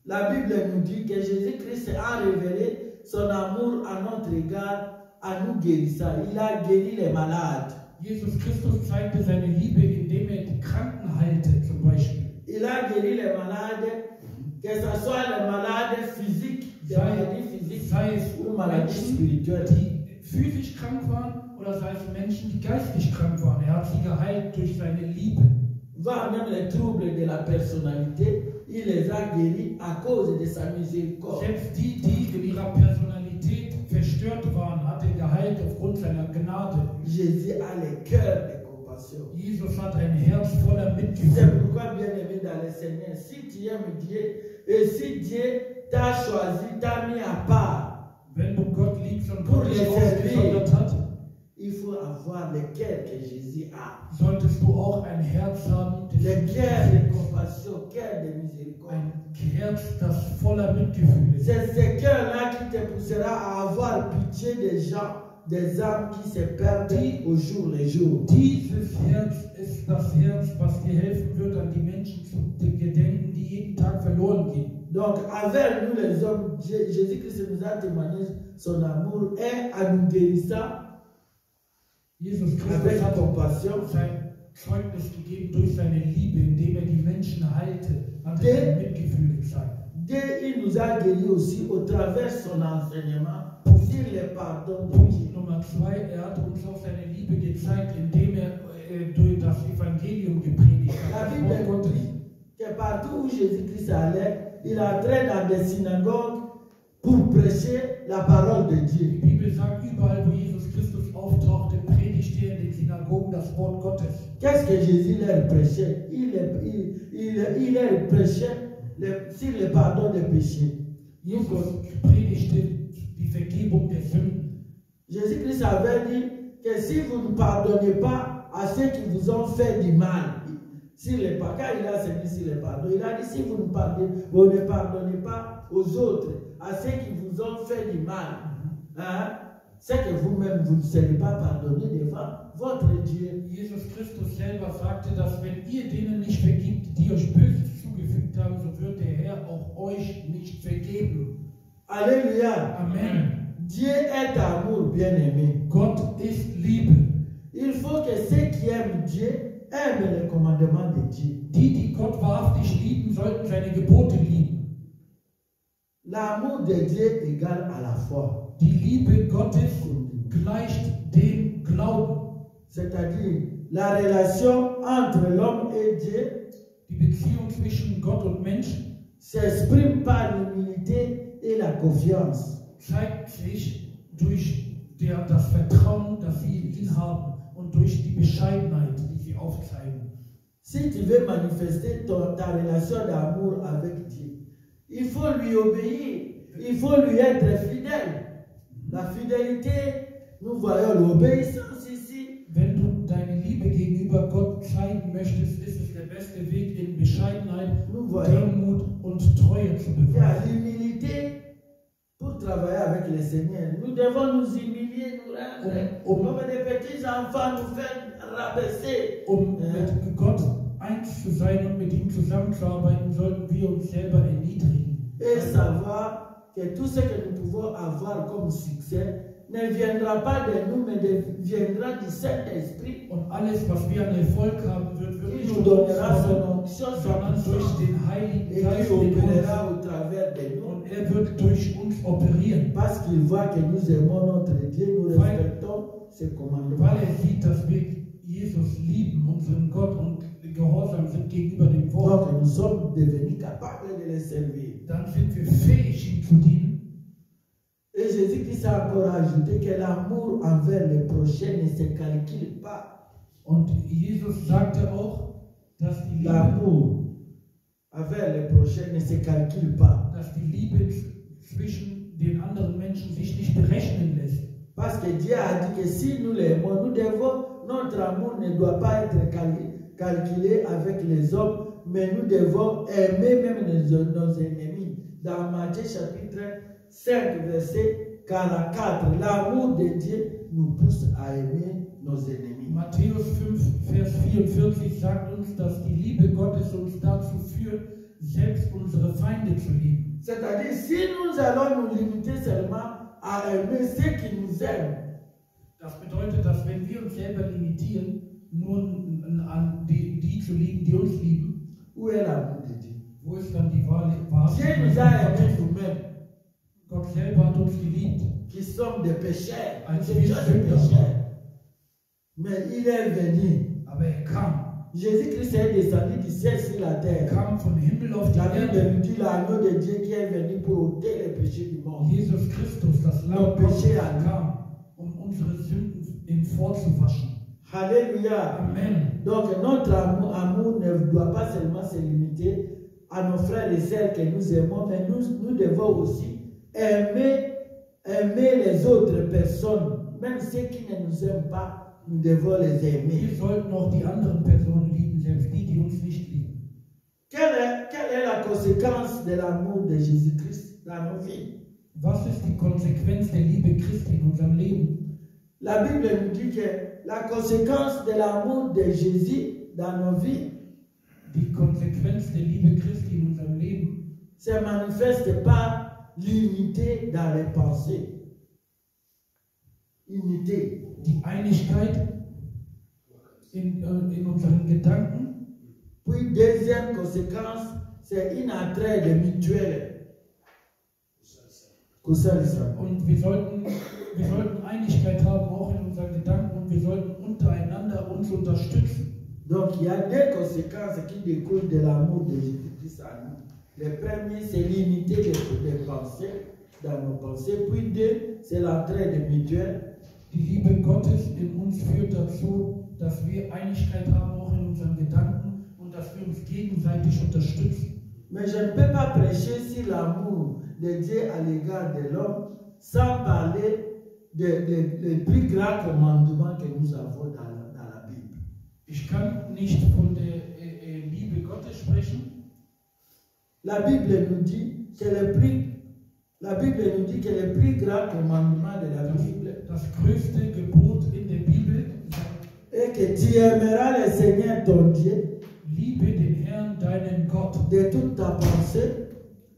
La Bible nous dit que Jésus-Christ a révélé son amour à notre égard en nous guérissant. Il a guéri les malades. Jesus Christus zeigte seine Liebe, indem die Kranken heilte, zum Beispiel. Il a guéri les malades, que ce soit les malades physiques, des maladies physiques, sei es ou maladies spirituelles. Die physisch krank waren oder sei es Menschen, die geistig krank waren. Er hat sie geheilt durch seine Liebe. Voire même les troubles de la personnalité, il les a guéris à cause de sa miséricorde. Selbst die in ihrer Personalität verstört waren, hat er geheilt aufgrund seiner Gnade. Jésus a le cœur de compassion. Jesus hat ein Herz voller C'est Mitgefühl. pourquoi, bien aimé dans le Seigneur, si tu aimes Dieu et si Dieu t'a choisi, t'a mis à part, Wenn du Gott liebst und Pour Gott dich les ausgesondert hat, il faut avoir le cœur que Jésus a. solltest du auch ein Herz haben, Le cœur de compassion, cœur de miséricorde. ein Herz, das voller Mitgefühl ist. C'est ce cœur-là qui te poussera à avoir pitié des gens, des âmes qui se perdent au jour le jour. Dieses Herz ist das Herz, was dir helfen wird, an die Menschen zu gedenken, die jeden Tag verloren gehen. Donc, avec nous les hommes, Jésus-Christ nous a témoigné son amour et en nous guérissant Jesus Christus avec hat compassion. sein Zeugnis gegeben durch seine Liebe, indem er die Menschen heilte, hat er sein Mitgefühl gezeigt. Dieu, il nous a guéris aussi au travers son enseignement sur le pardon de Dieu. Punkt Nummer 2, er hat uns auch seine Liebe gezeigt, indem er durch das Evangelium gepredigt La hat. Das Bible Wort nous Gottes. dit que partout où Jésus-Christ allait, il entrait dans des synagogues pour prêcher la parole de Dieu. Die Bibel sagt, überall, wo Jesus Christus auftauchte, predigte er in den Synagogen das Wort Gottes. Qu'est-ce que Jésus leur prêchait? Il leur prêchait sur le pardon des péchés. Jesus predigte die Vergebung der Sünden. Jésus-Christ avait dit que si vous ne pardonnez pas à ceux qui vous ont fait du mal, sur les pardons, quand il a enseigné sur les pardons, il a dit si vous ne pardonnez pas aux autres, à ceux qui vous ont fait du mal, hein, c'est que vous-même, vous ne serez pas pardonné devant votre Dieu. Jesus Christus selber sagte, dass wenn ihr denen nicht vergibt, die euch Böses zugefügt haben, so wird der Herr auch euch nicht vergeben. Alléluia. Amen. Dieu est amour, bien-aimé. Gott ist Liebe. Il faut que ceux qui aiment Dieu aiment les commandements de Dieu. Die Gott wahrhaftig lieben, sollten seine Gebote lieben. L'amour de Dieu égale à la foi. Die Liebe Gottes gleicht dem Glauben. C'est-à-dire la relation entre l'homme et Dieu Die Beziehung zwischen Gott und Mensch s'exprime par l'humilité et la confiance. zeigt sich durch das Vertrauen, das sie in ihn haben und durch die Bescheidenheit, die sie aufzeigen. Si tu veux manifester ta relation d'amour avec Dieu, il faut lui obéir, il faut lui être fidèle. La fidélité, nous voyons l'obéissance ici. Wenn du deine Liebe gegenüber Gott zeigen möchtest, ist es der beste Weg, in Bescheidenheit, Demut und Treue zu Il y a beweisen. l'humilité pour travailler avec le Seigneur. Nous devons nous humilier, nous rendre comme des petits enfants, nous faire rabaisser. Mit Gott eins zu sein und mit ihm zusammenzuarbeiten, sollten wir uns selber erniedrigen. Et savoir que tout ce que nous pouvons avoir comme succès ne viendra pas de nous, mais viendra du Saint-Esprit. Und alles, was wir an Erfolg haben, wird wirklich Il nous nicht durch uns donnera son kommen, onction, sondern son durch puissance, den Heiligen et Geist qui in uns. opérera au travers de nous. Und er wird durch uns operieren, Parce qu'il voit que nous aimons notre Dieu, nous respectons ses commandements. weil er sieht, dass wir Jesus lieben, unseren Gott, und gehorsam sind gegenüber dem Wort. Donc nous sommes devenus capables de les servir. Dann sind wir fähig, ihm zu dienen. Et Jésus-Christ a encore ajouté que l'amour envers les prochains ne se calcule pas. Und Jesus sagte auch, dass die Liebe, L'amour envers les prochains ne se calcule pas. zwischen den anderen Menschen sich nicht berechnen lässt. Parce que Dieu a dit que si nous l'aimons, nous devons, notre amour ne doit pas être calculé avec les hommes, mais nous devons aimer même nos ennemis. Dans Matthieu chapitre 5, verset 44, l'amour de Dieu nous pousse à aimer nos ennemis. Matthäus 5, Vers 44 sagt uns, dass die Liebe Gottes uns dazu führt, selbst unsere Feinde zu lieben. C'est-à-dire, si nous allons nous limiter seulement à aimer ceux qui nous aiment, Das bedeutet, dass wenn wir uns selber limitieren, nur an die zu lieben, die uns lieben, où est l'amour de Dieu? wo ist dann die wahre Dieu nous a aimés nous-mêmes, Gott selber hat uns geliebt. qui sommes des pécheurs, Als des wir gens de Sünder pécheurs. waren. Mais il est venu. Aber er kam. Jésus-Christ est descendu du ciel sur la Er terre. kam vom Himmel auf die La Bible Erde. nous dit l'agneau de Dieu qui est venu pour ôter les péchés du monde. Jesus Christus, das Lamm Gottes, kam, unsere Sünden vorzuwaschen. Alléluia. Amen. Donc notre amour ne doit pas seulement se limiter à nos frères et sœurs que nous aimons, mais nous devons aussi aimer les autres personnes, même ceux qui ne nous aiment pas, nous devons les aimer. Wir sollten auch die anderen Personen lieben, selbst die uns nicht lieben. Quelle est la conséquence de l'amour de Jésus-Christ dans nos vies? Was ist die Konsequenz der Liebe Christi in unserem Leben? La Bible nous dit que la conséquence de l'amour de Jésus dans nos vies Die Konsequenz der Liebe Christi in unserem Leben se manifeste par l'unité dans les pensées. Unité. die Einigkeit in unseren Gedanken. Puis deuxième conséquence, c'est une entraide mutuelle. Und wir sollten Einigkeit haben, auch in unseren Gedanken, und wir sollten untereinander uns unterstützen. Donc il y a deux conséquences qui découlent de l'amour de Jésus-Christ à nous. Le premier, c'est l'unité des pensées, dans nos pensées. Puis deux, c'est l'entraide mutuelle. Die Liebe Gottes in uns führt dazu, dass wir Einigkeit haben, auch in unseren Gedanken, und dass wir uns gegenseitig unterstützen. Mais je ne peux pas prêcher sur l'amour de Dieu à l'égard de l'homme sans parler des plus grands commandements que nous avons dans la Bible. Ich kann nicht von der Liebe Gottes sprechen. La Bible nous dit que La Bible nous dit que le plus grand commandement de la Bible Das größte Gebot in der Bibel est que tu aimeras le Seigneur ton Dieu liebe den Herrn, deinen Gott, de toute ta pensée,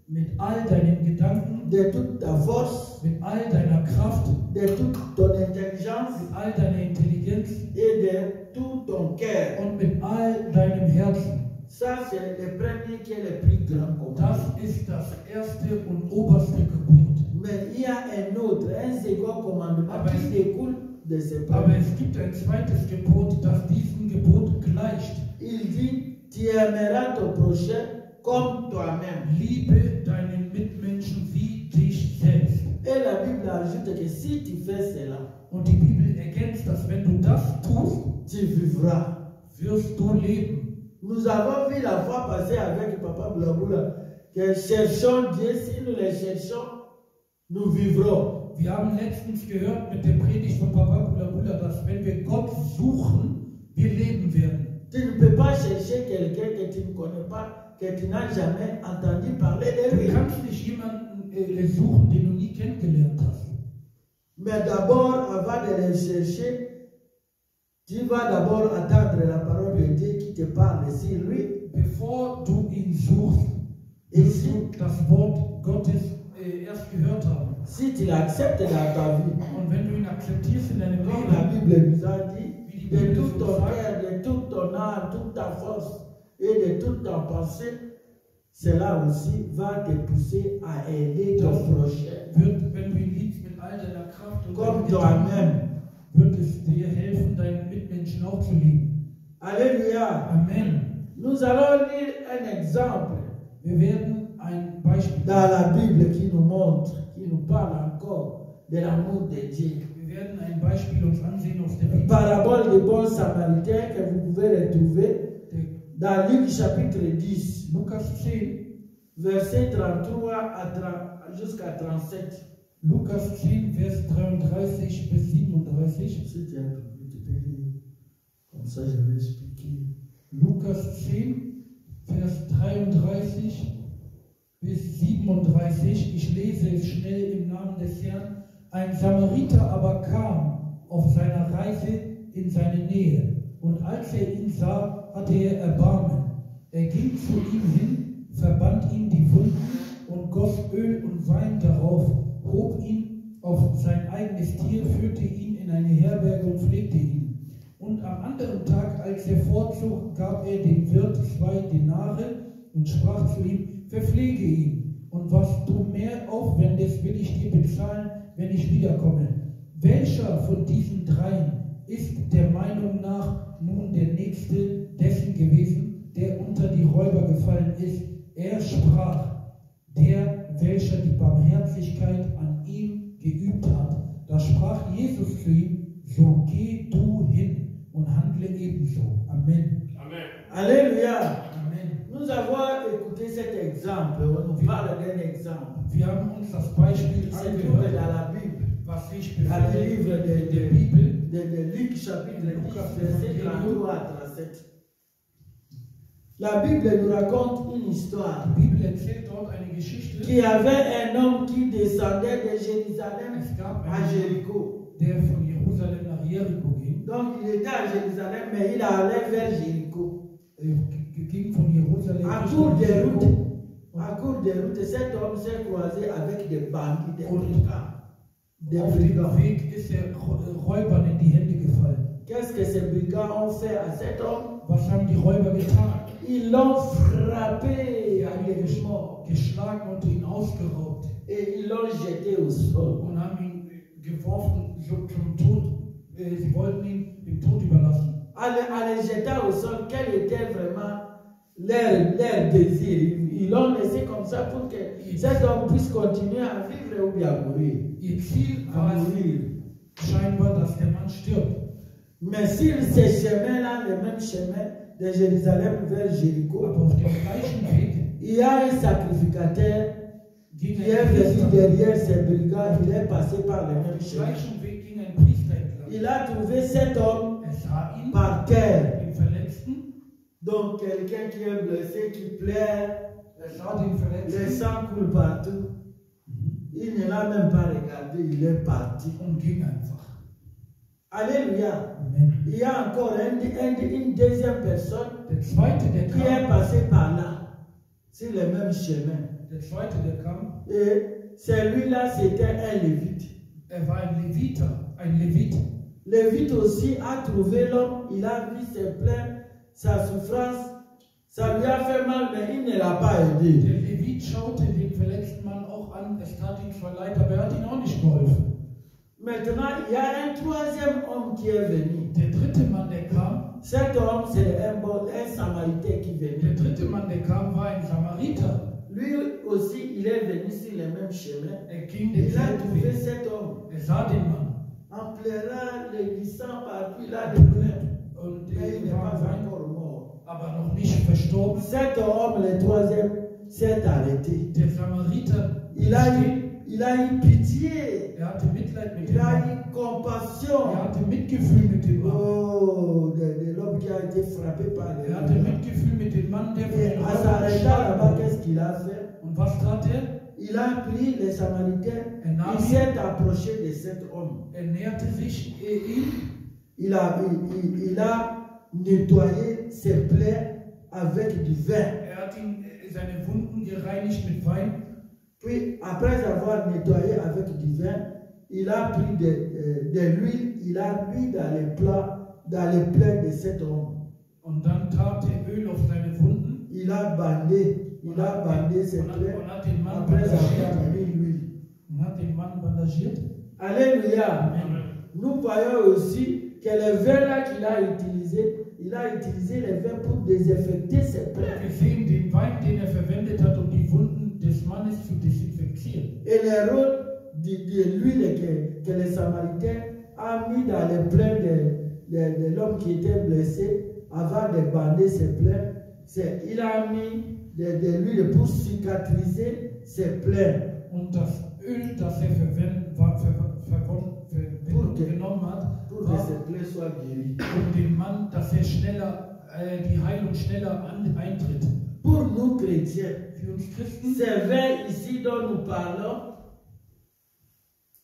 mit all deinen Gedanken, de toute ta force, mit all deiner Kraft, de toute ton intelligence mit all deiner Intelligenz et de tout ton cœur. und mit all deinem Herzen. Ça, c'est le premier qui est le plus grand commandement. Das ist das erste und oberste Gebot. Mais il y a un autre, un second commandement Aber qui es- découle de ce Aber premier. es gibt ein zweites Gebot, das diesem Gebot gleicht. Il dit, tu aimeras ton prochain comme toi-même. Liebe deinen Mitmenschen wie dich selbst. Et la Bible ajoute que si tu fais cela, Und die Bibel ergänzt, dass wenn du das tust, tu vivras. wirst du leben. Nous avons vu la fois passée avec Papa Blaboula que cherchons Dieu, si nous le cherchons, nous vivrons. Wir haben letztens gehört mit der Predigt von Papa Bula Bula, dass wenn wir Gott suchen, wir leben werden. Tu ne peux pas chercher quelqu'un que tu ne connais pas, que tu n'as jamais entendu parler de Du lui. kannst nicht jemanden suchen, den du nie kennengelernt hast. Mais d'abord, avant de le chercher, tu vas d'abord attendre la parole de Dieu qui te parle sur lui. Bevor du ihn suchst, Et wirst si, du das Wort Gottes erst gehört haben. si tu l'acceptes dans ta vie, Und wenn du ihn akzeptierst in deinem comme la Leben, Bible nous a dit, de tout ton cœur, de toute ton âme, toute ta force et de toute ta pensée, cela aussi va te pousser à aider ton prochain wenn du ihn liebst mit all deiner Kraft und comme deinen Gedanken, toi-même. wird es dir helfen, deinen Mitmenschen auch zu lieben. Alléluia. Amen. Nous allons lire un exemple Wir werden ein Beispiel dans la Bible qui nous montre, qui nous parle encore de l'amour de Dieu. Wir werden ein Beispiel uns ansehen aus der Bibel. Parabole du bon samaritain que vous pouvez retrouver Der dans Luc chapitre 10, Lukas 10, verset 33 jusqu'à 37. Lukas 10, Vers 33 bis 37. Si tu peux lire, comme ça je vais expliquer. Lukas 10, Vers 33 bis 37. Ich lese es schnell im Namen des Herrn. Ein Samariter aber kam auf seiner Reise in seine Nähe. Und als er ihn sah, hatte er Erbarmen. Er ging zu ihm hin, verband ihm die Wunden und goss Öl und Wein darauf, hob ihn auf sein eigenes Tier, führte ihn in eine Herberge und pflegte ihn. Und am anderen Tag, als er fortzog, gab er dem Wirt 2 Denare und sprach zu ihm, verpflege ihn, und was du mehr aufwendest, will ich dir bezahlen, wenn ich wiederkomme. Welcher von diesen dreien ist der Meinung nach nun der Nächste dessen gewesen, der unter die Räuber gefallen ist? Er sprach, der, welcher die Barmherzigkeit an ihm geübt hat. Da sprach Jesus zu ihm, so geh du hin und handle ebenso. Amen. Amen. Alléluia. Amen. Nous avons écouté cet exemple, on nous parle d'un exemple. Wir haben uns das Beispiel Il se trouve angehört, dans la Bible, was sich dans le befindet livre in der Bibel. de Luc chapitre 10, verset 33 à 37. La Bible nous raconte une histoire Die Bibel erzählt dort eine Geschichte. qu'il y avait un homme qui descendait de Jérusalem Es gab à einen, Jéricho. der von Jerusalem nach Jericho ging. Donc il était à Jérusalem, mais il allait vers Jéricho. Ging von Jerusalem À Richtung court de Jericho. route, à court de route, cet homme s'est croisé avec des bandits, des brigands. Des Auf dem brigands. Weg ist er Räubern in die Hände gefallen. Qu'est-ce que ces brigands ont fait à cet homme? Was haben die Räuber getan? Ils l'ont frappé Sie à haben ihn mort geschlagen und ihn ausgeraubt et ils l'ont jeté au sol. und haben ihn geworfen so zum Tod. Sie wollten ihn dem Tod überlassen. À les jeter au sol, quel était vraiment leur désir? Ils l'ont laissé comme ça pour que cet homme puisse continuer à vivre ou bien à mourir. Ihr Ziel À war es mourir. scheinbar, dass der Mann stirbt. Mais sur ce chemin-là, le même chemin de Jérusalem vers Jéricho, Aber auf dem gleichen Weg il y a un sacrificateur ging qui ein est venu Priester. derrière ces brigands. Il est passé par le Auf même dem chemin. gleichen Weg ging ein Priester entlang. Il a trouvé cet homme Er sah ihn, par terre. den Verletzten, Donc quelqu'un qui est blessé, qui pleure, er sah den le Verletzten. sang coule partout. Il Il ne l'a même pas regardé, il est parti. und ging einfach. Alléluia. Amen. Il y a encore une deuxième personne Der zweite, der qui est kam, passé par là, sur le même chemin. der zweite, der kam, Et celui-là, c'était un lévite. war ein Leviter, ein Levit. Lévite aussi a trouvé l'homme, il a vu ses plaies, sa souffrance, ça lui a fait mal, mais il ne l'a pas aidé. Der Levit schaute den verletzten Mann auch an, es tat ihm zwar leid, aber er hat ihm auch nicht geholfen. Maintenant, il y a un troisième homme qui est venu. Der dritte Mann, der kam, Cet homme, c'est un Samaritain qui der venait. dritte Mann, der kam, war ein Samariter. Lui aussi, il est venu sur le même chemin. Er ging Il a denselben trouvé Weg. cet homme. Er sah den Mann En pleurant, les glissant partout, il a des plaintes. und Mais il n'est war pas sein, encore mort. aber noch nicht verstorben. Cet homme, le troisième, s'est arrêté. Der Samariter, Il a eu pitié. er hatte Mitleid mit Il dem a Mann. eu compassion. Er hatte Mitgefühl mit dem Mann. Oh, de l'homme qui a été frappé par les Er hatte Mitgefühl mit dem Mann, der von Et den à Räubern s'arrêter geschlagen là-bas, wurde. qu'est-ce qu'il a fait? Und was tat er? Il a pris les Samaritains. nahm Il s'est approché de cet homme. Er näherte sich ihm. Il a nettoyé ses plaies avec du vin. Er hat ihm seine Wunden gereinigt mit Wein. Puis, après avoir nettoyé avec du vin, il a pris de l'huile, il a mis dans les plaies de cet homme. Und dann tat er Öl auf seine Wunden. Il a bandé ses plaies Und hat den Mann après avoir bandagiert. mis l'huile. Und hat den Mann bandagiert. Alléluia. Amen. Nous voyons aussi que le vin là qu'il a utilisé, il a utilisé le vin pour désinfecter ses plaies. Wir sehen den Wein, den er verwendet hat, um die Wunden des Mannes zu desinfizieren. Et le rôle de l'huile que les Samaritains ont mis dans les plaies de l'homme qui était blessé avant de bander ses plaies, il a mis de l'huile pour cicatriser ses plaies. Und das Öl, das er genommen hat, Pour que war, ses plaies soient guéries. um dem Mann, dass er schneller, die Heilung schneller eintritt. Pour nous chrétiens, Für uns Christen, ces vins ici dont nous parlons,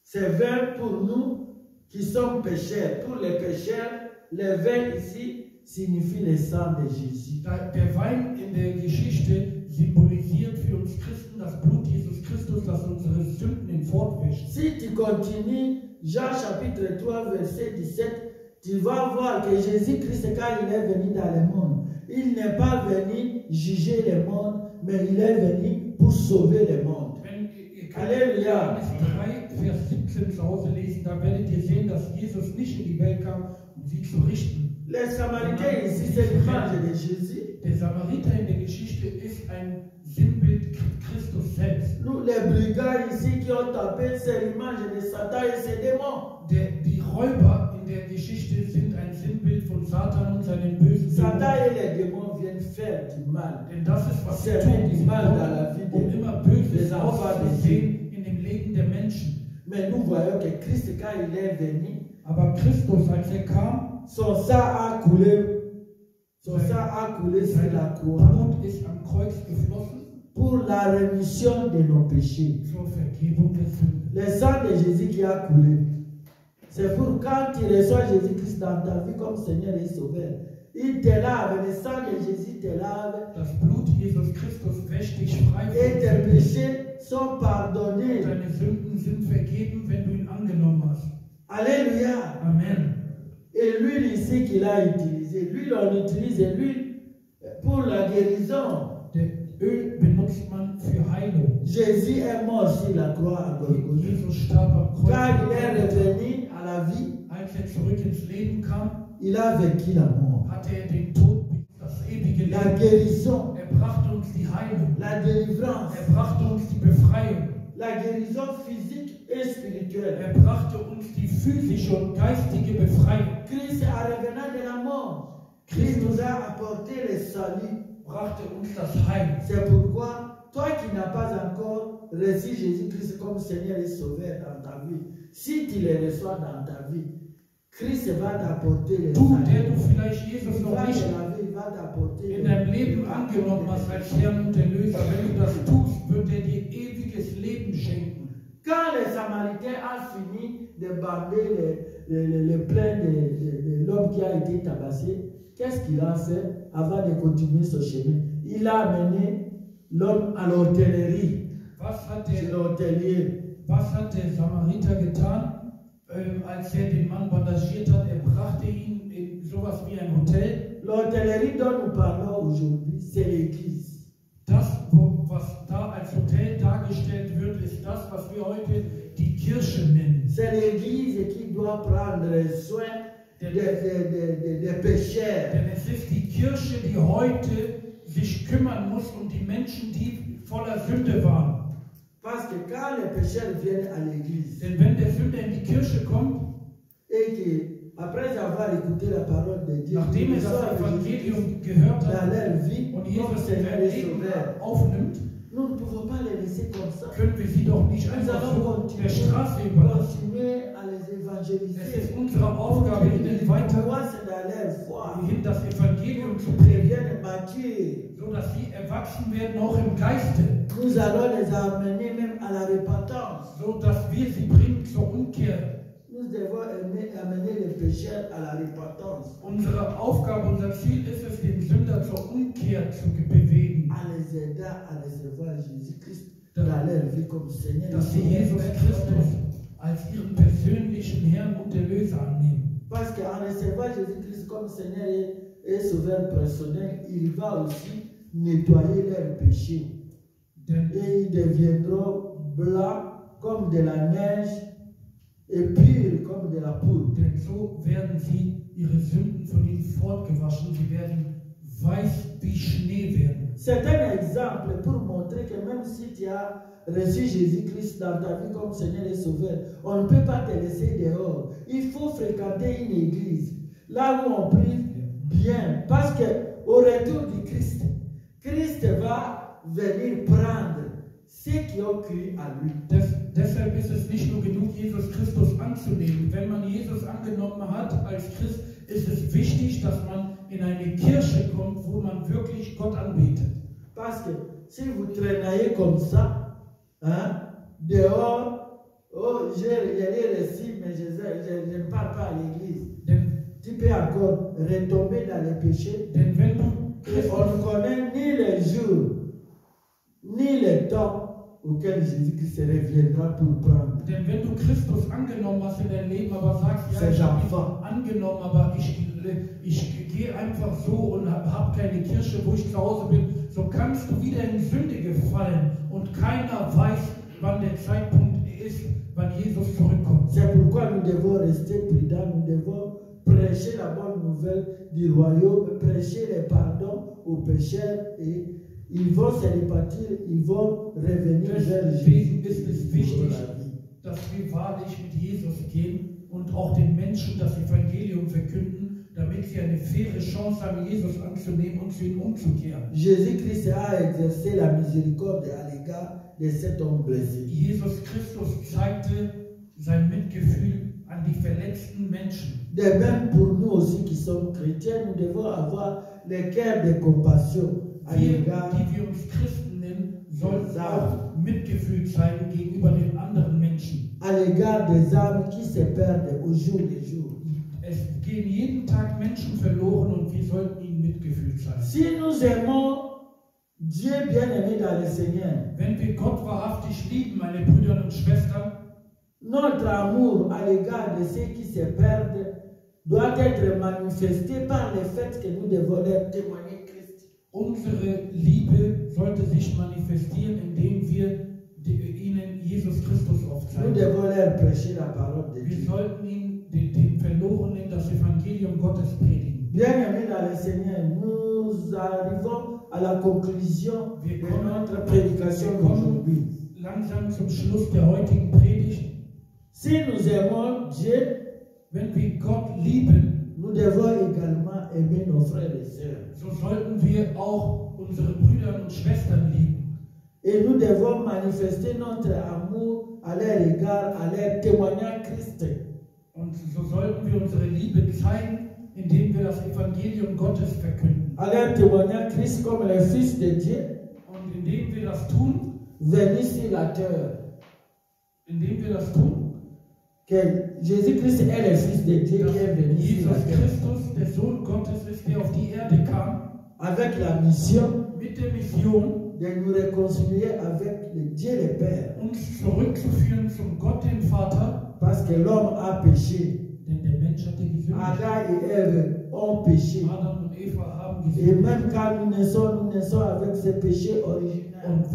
c'est vin pour nous qui sommes pécheurs. Pour les pécheurs, le vin ici signifie le sang de Jésus. der Wein in der Geschichte symbolisiert für uns Christen das Blut Jesus Christus, das unsere Sünden hinfortwäscht. Si tu continues, Jean chapitre 3, verset 17, tu vas voir que Jésus-Christ, quand il est venu dans le monde, il n'est pas venu juger le monde, mais il est venu pour sauver le monde. Wenn ihr Halleluja. Johannes 3, Vers 17 zu Hause lesen, da werdet ihr sehen, dass Jesus nicht in die Welt kam, um sie zu richten. Les Samaritains ici, c'est l'image de Jésus. Der Samariter in der Geschichte ist ein Sinnbild Christus selbst. Nous, les brigands ici qui ont tapé, c'est l'image de Satan et ses démons. Die Räuber in der Geschichte sind ein Sinnbild von Satan und seinen bösen Satan Dämonen. et les démons viennent faire du mal. Denn das ist, was sie C'est tun, du sie mal kommen, dans la vie um des immer Böses enfants de Dieu. auszusehen in dem Leben der Menschen. Mais nous voyons que Christ, quand il est venu, Aber Christus, als er kam, son sang a coulé. Son sang a coulé sur la sein croix Blut ist am Kreuz geflossen pour la rémission de nos péchés. zur Vergebung der Sünden. Le sang de Jésus qui a coulé. C'est pour quand tu reçois Jésus-Christ dans ta vie comme Seigneur et Sauveur. Il te lave, le sang de Jésus te lave Das Blut Jesus Christus wäscht dich frei et von tes Sünden. péchés sont pardonnés. Deine Sünden sind vergeben, wenn du ihn angenommen hast. Alléluia. Amen. Et l'huile ici qu'il a utilisée, l'huile on utilise l'huile pour la guérison. Der Öl benutzt man für Heilung. Jésus est mort sur la croix à Golgotha. Jesus starb am Kreuz. Quand il est revenu à la vie, Als er zurück ins Leben kam, il a vécu la mort. hatte er den Tod, das ewige La Leben. guérison, Er brachte uns die Heilung. la délivrance, Er brachte uns die Befreiung. la guérison physique et spirituelle. Er brachte uns die physische und geistige Befreiung. Christ a revenant de la mort. Christ nous a apporté le salut. Brachte uns das Heil. C'est pourquoi, toi qui n'as pas encore reçu Jésus-Christ comme Seigneur et Sauveur dans ta vie, si tu le reçois dans ta vie, Christ va t'apporter le Du, der salut. du vielleicht Jesus Il noch va nicht te laver, il va t'apporter in deinem Leben angenommen hast als Herrn und Erlöser, wenn du das tust, wird er dir ewiges Leben schenken. Quand les Samaritains ont fini de bander le plein de l'homme qui a été tabassé, qu'est-ce qu'il a fait avant de continuer son chemin? Il a amené l'homme à l'hôtellerie. Was hat der Samariter getan, als er den Mann bandagiert hat? Er brachte ihn in sowas wie ein Hotel. L'hôtellerie dont nous parlons aujourd'hui, c'est l'église. Das, was da als Hotel dargestellt wird, ist das, was wir heute die Kirche nennen. C'est l'église qui doit prendre soin des pécheurs. Denn es ist die Kirche, die heute sich kümmern muss um die Menschen, die voller Sünde waren. Parce que quand les pécheurs viennent à l'église, Denn wenn der Sünder in die Kirche kommt, et qu'après avoir écouté la parole de Dieu, nachdem er das Evangelium gehört dans hat leur vie, und comme Jesus Seigneur sein et Leben Sauveur, aufnimmt, nous ne pouvons pas les laisser comme ça. können wir sie doch nicht Nous einfach allons so der Straße überlassen. continuer à les Es évangéliser. ist unsere Aufgabe, ihnen weiter Croissent dans leur foi, hin das Evangelium zu predigen, deviennent matures. so dass sie erwachsen werden, auch im Geiste, Nous allons les amener même à la repentance. so dass wir sie bringen zur Umkehr. Nous devons amener les pécheurs à la repentance, Unsere Aufgabe, unser Ziel ist es, den Sünder zur Umkehr zu bewegen, à les aider à recevoir Jésus-Christ dans leur vie comme Seigneur. dass sie Jesus Christus als ihren persönlichen Herrn und Erlöser annehmen. Parce qu'en recevant Jésus-Christ comme Seigneur et Sauveur personnel, il va aussi nettoyer leurs péchés. Denn Et ils deviendront blancs comme de la neige et purs comme de la poudre. Denn so werden sie ihre Sünden von ihnen fortgewaschen, sie werden weiß wie Schnee werden. C'est un exemple pour montrer que même si tu as reçu Jésus-Christ dans ta vie comme Seigneur et Sauveur, on ne peut pas te laisser dehors. Il faut fréquenter une église, là où on prie bien. Parce qu'au retour du Christ, Christ va venir prendre ceux qui ont cru à lui. Deshalb ist es nicht nur genug, Jesus Christus anzunehmen. Wenn man Jesus angenommen hat als Christ, ist es wichtig, dass man in eine Kirche kommt, wo man wirklich Gott anbetet. Parce que si vous traînez comme ça, hein, dehors, oh, j'ai les reçus, mais je ne parle pas à l'église. Tu peux encore retomber dans les péchés. Denn wenn du Et on ne connaît ni les jours, ni le temps auquel Jésus-Christ reviendra pour prendre. Denn wenn du Christus angenommen hast in dein Leben, aber sagst, ja, C'est ich habe ihn l'enfant. angenommen, aber ich gehe einfach so und habe keine Kirche, wo ich zu Hause bin, so kannst du wieder in Sünde gefallen und keiner weiß, wann der Zeitpunkt ist, wann Jesus zurückkommt. C'est pourquoi nous devons rester prudents, nous devons prêcher la bonne nouvelle du royaume, prêcher le pardon aux pécheurs et ils vont se repentir, ils vont revenir vers Jésus. Deswegen ist es wichtig, dass wir wahrlich mit Jesus gehen und auch den Menschen das Evangelium verkünden, damit sie eine faire Chance haben, Jesus anzunehmen und zu ihm umzukehren. Jésus-Christ a exercé la miséricorde à l'égard de cet homme blessé. Jesus Christus zeigte sein Mitgefühl an die verletzten Menschen. De même pour nous aussi qui sommes chrétiens, nous devons avoir le cœur de compassion à Wir, l'égard die wir uns Christen nennen, sollten auch Mitgefühl zeigen gegenüber den anderen Menschen. à l'égard des âmes qui se perdent au jour le jour. Es gehen jeden Tag Menschen verloren und wir sollten ihnen Mitgefühl zeigen. Si nous aimons Dieu bien-aimé dans le Seigneur, Wenn wir Gott wahrhaftig lieben, meine Brüder und Schwestern, notre amour à l'égard de ceux qui se perdent doit être manifesté par le fait que nous devons leur témoigner Christ. unsere Liebe sollte sich manifestieren, indem wir ihnen Jesus Christus Nous aufzeigen. devons leur prêcher la parole de Wir Dieu. sollten ihnen, den Verlorenen, das Evangelium Gottes predigen. Bien-aimés dans le Seigneur, nous arrivons à la conclusion Wir de kommen, notre prédication d'aujourd'hui. langsam zum Schluss der heutigen Predigt. Si nous aimons Dieu, Wenn wir Gott lieben, nous devons également aimer nos frères et sœurs. so sollten wir auch unsere Brüder und Schwestern lieben. Et nous devons manifester notre amour à leur égard, à leur témoignant Christ. Und so sollten wir unsere Liebe zeigen, indem wir das Evangelium Gottes verkünden. À leur témoignant Christ comme le Fils de Dieu, Und indem wir das tun, venu sur la terre. indem wir das tun, que Jésus-Christ est le Fils de Dieu dass qui est venu sur Jesus la terre Christus, der Sohn Gottes ist, der auf die Erde kam, avec la mission mit der Mission, de nous réconcilier avec le Dieu le Père. uns zurückzuführen zum Gott, den Vater, Parce que l'homme a péché. denn der Mensch hatte gesündigt. Adam et Ève ont péché. Adam und Eva haben Et gesündigt. même quand nous naissons avec ce péché originel. Und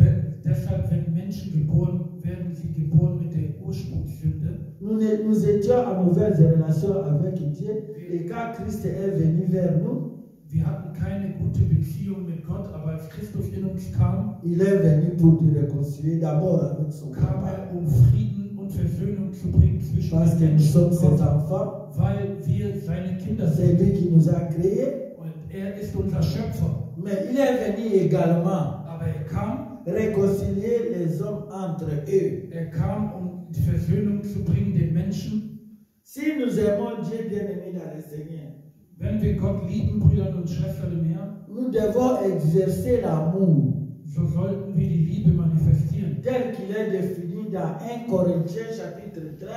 deshalb, wenn Menschen geboren werden, sie geboren mit der Ursprungssünde. Nous étions en mauvaise relation avec Dieu. Et quand Christ est venu vers nous, Wir hatten keine gute Beziehung mit Gott, aber als Christus in uns kam, il est venu pour nous réconcilier d'abord avec son kam Papa. er, um Frieden und Versöhnung zu bringen zwischen Parce den que nous Menschen sommes und ses Gott, enfants. weil wir seine Kinder C'est sind. lui qui nous a créés. Und er ist unser Schöpfer. Mais il est venu également Aber er kam, réconcilier les hommes entre eux. um die Versöhnung zu bringen den Menschen. Si nous aimons Dieu bien-aimé dans le Seigneur, Wenn wir Gott lieben, Brüder und Schwestern im Herrn, nous devons exercer l'amour so sollten wir die Liebe manifestieren. tel qu'il est défini dans 1 Corinthiens chapitre 13,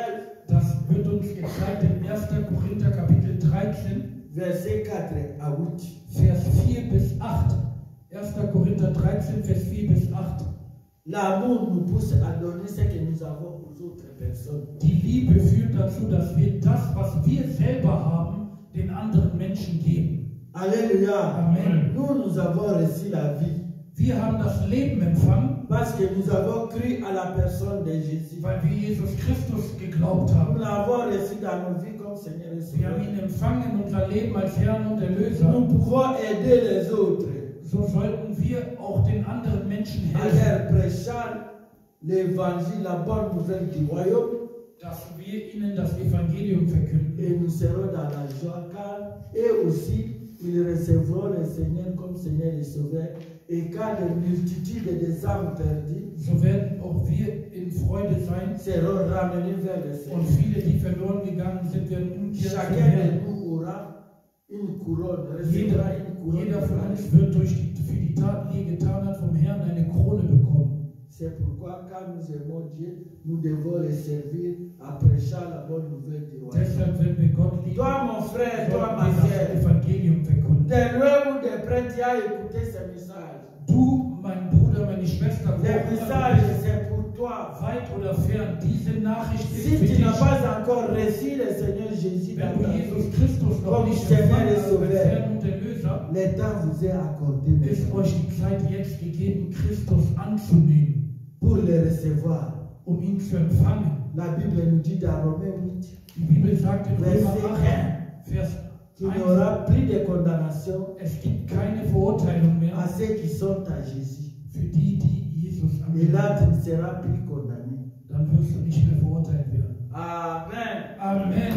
Das wird uns gezeigt in 1. Korinther Kapitel 13, verset 4 à 8. Vers 4 bis 8. 1. Korinther 13, Vers 4 bis 8. L'amour nous pousse à donner ce que nous avons aux autres personnes. Die Liebe führt dazu, dass wir das, was wir selber haben, den anderen Menschen geben. Alléluia. Amen. Nous avons reçu la vie Wir haben das Leben empfangen, parce que nous avons cru à la personne de Jésus. weil wir Jesus Christus geglaubt Nous haben. l'avons reçu dans nos vies comme Seigneur et Wir haben Sauveur. ihn empfangen in unser Leben als Herrn und Erlöser. Nous pouvons aider les autres So sollten wir auch den anderen Menschen à helfen, leur prêcher l'évangile, la bonne nouvelle du royaume. dass wir ihnen das Evangelium verkünden. Et nous serons dans la joie car eux aussi, ils recevront le Seigneur comme Seigneur et Sauveur. Et quand les multitudes des âmes perdues So werden auch wir in Freude sein seront ramenées vers le und Seigneur, viele, die verloren gegangen sind, werden umkehren zum chacun Herrn. de nous aura une couronne, recevra une couronne. Jeder de von gloire. uns wird für die Taten, die er getan hat, vom Herrn eine Krone bekommen. C'est pourquoi quand nous aimons Dieu, nous devons le servir en prêchant la bonne nouvelle du royaume. Deshalb, wenn wir Gott lieben, Toi mon frère, toi ma sollten wir sœur, das Evangelium verkünden. de loin ou de près, tu as écouté ce message. Du, mein Bruder, meine Schwester, wo Le auch immer message, du bist, c'est pour toi. weit oder fern, diese Nachricht ist Si für tu dich. n'as pas encore reçu le Seigneur Jésus Wenn dans du ta Jesus vie, Christus noch Komm, nicht Seigneur empfangen et hast als Sauveur. Herrn und Erlöser, le temps vous est accordé ist maintenant euch die Zeit jetzt gegeben, Christus anzunehmen, pour le recevoir. ihn zu empfangen. La Bible nous dit dans Romains 8 Die Bibel sagt in Römer Verset 8, Vers qu'il n'y 1, aura plus de condamnation es gibt keine Verurteilung à mehr ceux qui sont à Jésus. für die, die Jesus Et là, annehmen. tu ne seras plus condamné. Dann wirst du nicht mehr verurteilt werden. Amen. Amen.